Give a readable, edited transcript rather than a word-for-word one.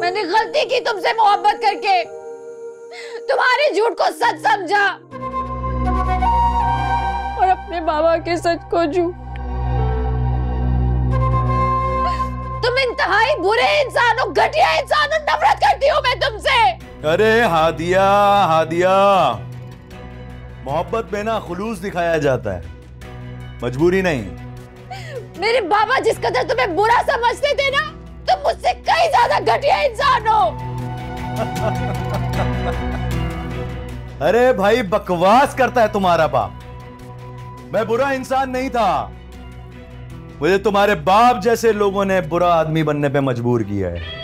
मैंने गलती की तुमसे मोहब्बत करके, तुम्हारे झूठ को सच समझा और अपने बाबा के सच को झूठ। तुम इंतहाई बुरे इंसान हो, घटिया इंसान हो, नफरत करती हूँ मैं तुमसे। अरे हादिया, हादिया, मोहब्बत में ना खुलूस दिखाया जाता है, मजबूरी नहीं। मेरे बाबा जिस कदर तुम्हें बुरा समझते थे ना, तुम मुझसे कई ज्यादा घटिया इंसान हो। अरे भाई, बकवास करता है तुम्हारा बाप। मैं बुरा इंसान नहीं था, मुझे तुम्हारे बाप जैसे लोगों ने बुरा आदमी बनने पे मजबूर किया है।